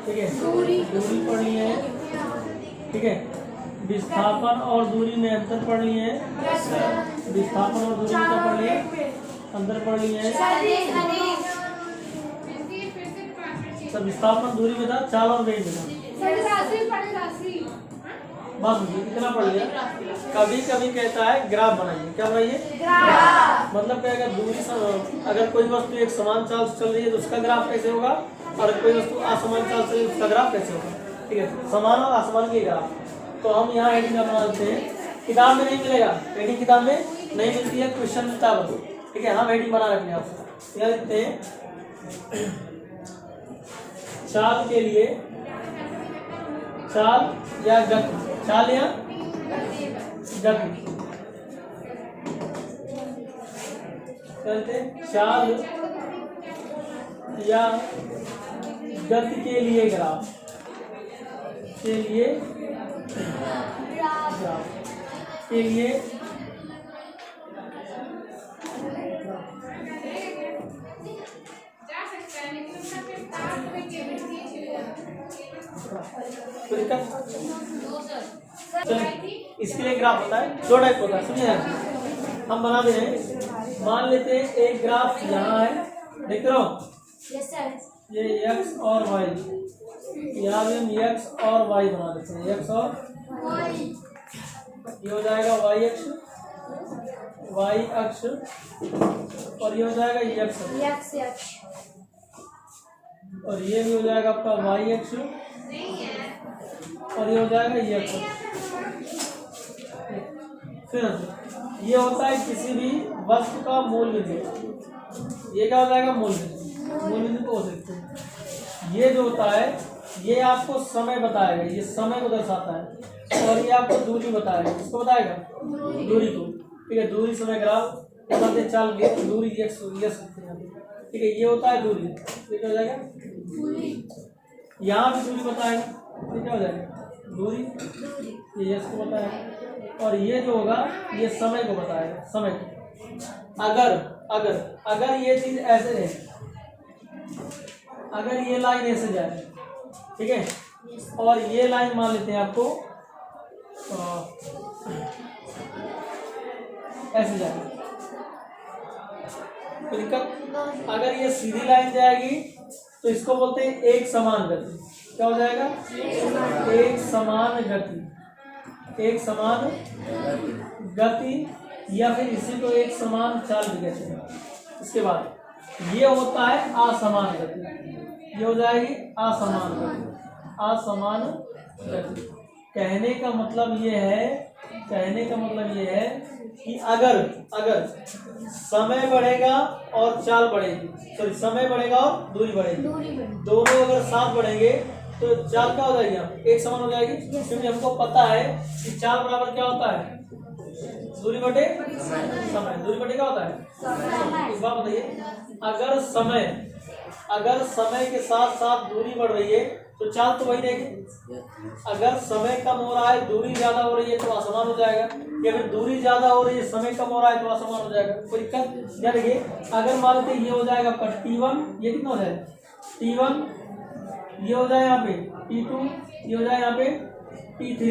ठीक है, दूरी पढ़ लिए है। ठीक है, विस्थापन और दूरी में अंतर पढ़ लिए हैं। विस्थापन और दूरी का पढ़ लिए, अंतर पढ़ लिए हैं। सब विस्थापन दूरी में था, चाल और वेग में था। बस इतना पढ़ लिया। कभी कभी कहता है ग्राफ बनाइए। क्या बनाइए? मतलब क्या, अगर दूरी अगर कोई वस्तु एक समान चाल से चल रही है तो उसका ग्राफ कैसे होगा, और कोई वस्तु असमान चाल से उसका ग्राफ कैसे होगा। ठीक है, समान और असमान के ग्राफ। तो हम यहाँ हेडिंग बना देते हैं। किताब में नहीं मिलेगा, हेडिंग किताब में नहीं मिलती है, क्वेश्चन मिलता है। ठीक है, हम हेडिंग बना रखते हैं आपको। यहाँ लिखते हैं चाल के लिए, चाल या गति, चाल या गति, चलते चाल या गति के लिए ग्राफ, के लिए ग्राफ, के लिए इसके लिए ग्राफ होता है, दो टाइप होता है। समझे? हम बना दे रहे हैं। मान लेते हैं एक ग्राफ यहाँ है, देख रहे हो? ये x और y, यहाँ भी हम x और y बना देते हैं। x और ये हो जाएगा y अक्ष, और ये हो जाएगा x अक्ष, और ये भी हो जाएगा आपका y अक्ष, और ये हो जाएगा ये अक्ष। फिर ये होता है किसी भी वस्तु का मूल बिंदु। ये क्या हो जाएगा? मूल बिंदु को हो सकते हैं। ये जो होता है ये आपको समय बताएगा, ये समय को दर्शाता है, और ये आपको दूरी बताएगा। किसको बताएगा? दूरी को। ठीक है, दूरी समय ग्राफ चाल दूरी यस। ठीक है, ये होता है दूरी। ये क्या हो जाएगा? यहाँ भी दूरी बताएगा। ये क्या हो जाएगा? दूरी, ये यस को बताएगा, और ये जो होगा ये समय को बताएगा, समय को। अगर ये चीज ऐसे है, अगर ये लाइन ऐसे जाए, ठीक है, और ये लाइन मान लेते हैं आपको ऐसे जाएगी, तो दिक्कत। अगर ये सीधी लाइन जाएगी तो इसको बोलते हैं एक समान गति। क्या हो जाएगा? एक समान गति, एक समान गति, या फिर इसी को एक समान चाल भी कहते हैं। इसके बाद ये होता है असमान गति, ये हो जाएगी असमान गति, असमान गति। कहने का मतलब ये है कि अगर समय बढ़ेगा और चाल बढ़ेगी, सॉरी समय बढ़ेगा और दूरी बढ़ेगी, दोनों अगर साथ बढ़ेंगे तो चाल क्या हो जाएगी? एक समान हो जाएगी। क्योंकि हमको पता है कि चाल बराबर क्या होता है? दूरी बटे समय। दूरी बटे क्या होता है? इस बात बताइए, अगर समय के साथ साथ दूरी बढ़ रही है तो चाल तो वही रहेगी। अगर समय कम हो रहा है, दूरी ज्यादा हो रही है तो असमान हो जाएगा, या फिर दूरी ज्यादा हो रही है, समय कम हो रहा है तो असमान हो जाएगा। कोई दिक्कत? या देखिए, अगर मान लेते ये हो जाएगा आपका T1, ये कितना हो जाएगा? T1, ये हो जाए यहाँ पे T2, ये हो जाए यहाँ पे T3,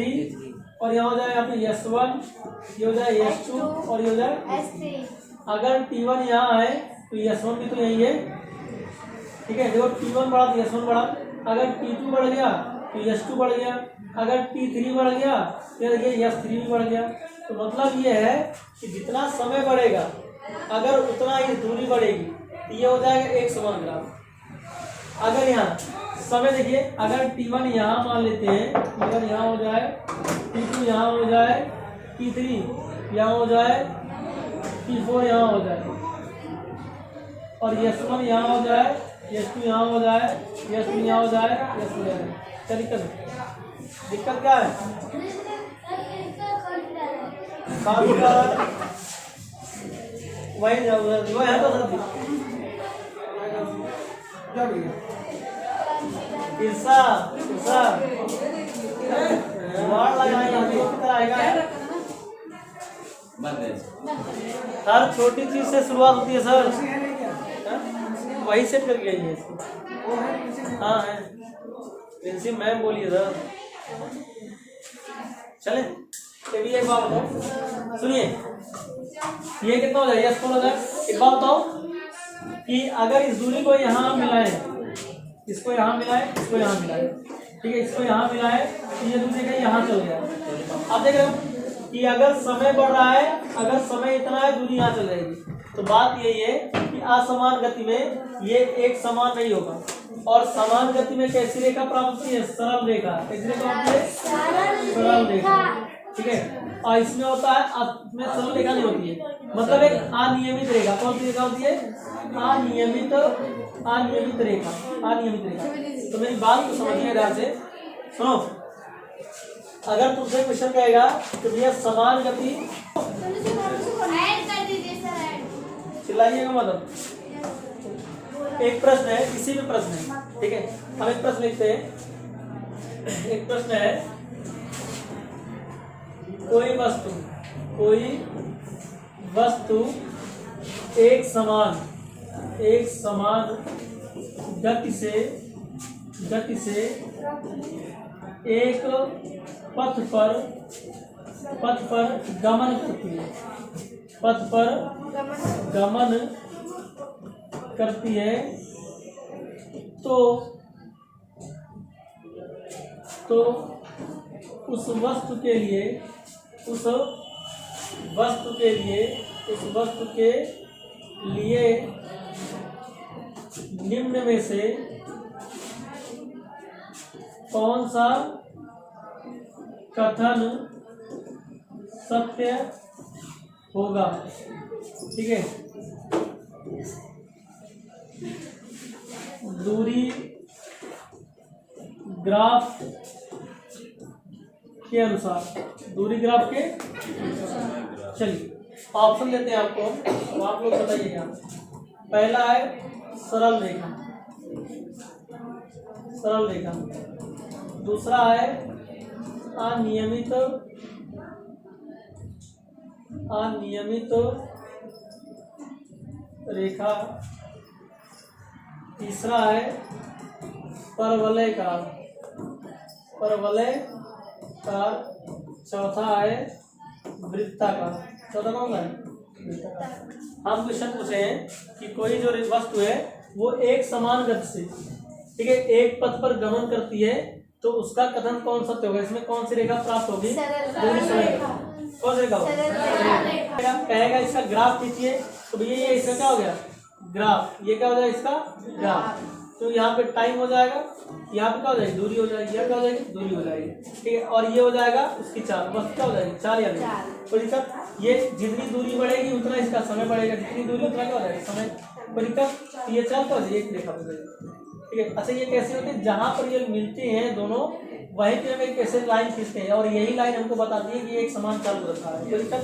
और यहाँ हो जाए यहाँ पे S1, ये हो जाए S2, और ये हो जाए S3। अगर T1 यहाँ है तो S1 भी तो यही है। ठीक है, देखो T1 बढ़ा तो S1 बढ़ा, अगर T2 बढ़ गया तो S2 बढ़ गया, अगर T3 बढ़ गया तो देखिए S3 भी बढ़ गया। तो मतलब ये है कि जितना समय बढ़ेगा अगर उतना ही दूरी बढ़ेगी, तो ये हो जाएगा एक समान ग्राफ। अगर यहाँ समय देखिए, अगर T1 यहाँ मान लेते हैं, अगर यहाँ हो जाए, T2 यहाँ हो जाए, T3 यहाँ हो जाए, T4 यहाँ हो जाए, और S1 यहाँ हो जाए, S2 यहाँ हो जाए, S3 यहाँ हो जाए, S4 यहाँ। क्या दिक्कत क्या है? वही वो है तो हर छोटी चीज से शुरुआत होती है सर। वही सेट करके आई है। हाँ है। प्रिंसिपल मैम बोलिए सर। चले ये भी एक बात बताओ, सुनिए ये कितना हो जाएगा, यस हो जाएगा। एक बात बताओ कि अगर इस दूरी को यहाँ मिलाए, इसको यहाँ मिलाए, इसको यहाँ मिलाए, ठीक है, इसको यहाँ मिलाए तो ये दूसरे का यहाँ चल गया। अब देख रहे हो कि अगर समय बढ़ रहा है, अगर समय इतना है, दूरी यहाँ चल जाएगी। तो बात यही है कि असमान गति में ये एक समान नहीं होगा। और समान गति में कैसी रेखा प्राप्त होती है, सरल रेखा। कैसी रेखा होती है, सरल रेखा, ठीक है। और इसमें होता है, इसमें सरल रेखा नहीं होती है, मतलब एक अनियमित रेखा। कौन सी रेखा होती है, अनियमित रेखा, अनियमित रेखा। तो मेरी बात को समझिए ध्यान से, सुनो। अगर तुमसे क्वेश्चन कहेगा कि भैया समान गति, चिल्लाइएगा मतलब, एक प्रश्न है, किसी भी प्रश्न है, ठीक है, हम एक प्रश्न लिखते हैं। एक प्रश्न है, कोई वस्तु एक समान गति से एक पथ पर गमन करती है, पथ पर गमन करती है, तो उस वस्तु के लिए निम्न में से कौन सा कथन सत्य होगा, ठीक है। दूरी ग्राफ के अनुसार, दूरी ग्राफ के, चलिए ऑप्शन देते हैं आपको, तो आप लोग बताइएगा। पहला है सरल रेखा, दूसरा है अनियमित रेखा, तीसरा है परवलयकार, चौथा है वृत्ताकार। चौथा कौन है, वृत्ताकार। हम क्वेश्चन पूछे हैं कि कोई जो वस्तु है वो एक समान गति से, ठीक है, एक पथ पर गमन करती है, तो उसका कथन कौन सत्य होगा, इसमें कौन सी रेखा प्राप्त होगी, कौन सी रेखा होगा, कहेगा इसका ग्राफ खींचिए, तो भैया ये इसका क्या हो गया, ग्राफ। ये क्या हो जाएगा, इसका ग्राफ। तो यहाँ पे टाइम हो जाएगा, यहाँ पे क्या हो जाएगी, दूरी हो जाएगी, यहाँ क्या हो जाएगी, दूरी हो जाएगी, ठीक है। और ये हो जाएगा उसकी चाल, बस क्या हो जाएगी, चाल या नहीं। कोई दिक्कत, ये जितनी दूरी बढ़ेगी उतना इसका समय बढ़ेगा, जितनी दूरी उतना क्या हो जाएगा, समय। कोई दिक्कत, ये चाल क्या हो जाएगी, एक रेखा हो जाएगी, ठीक है। अच्छा ये कैसे होती है, जहाँ पर ये मिलते हैं दोनों, वहीं पे हम एक ऐसे लाइन खींचते हैं, और यही लाइन हमको बताती है कि एक समान चाल रखा है। कोई दिक्कत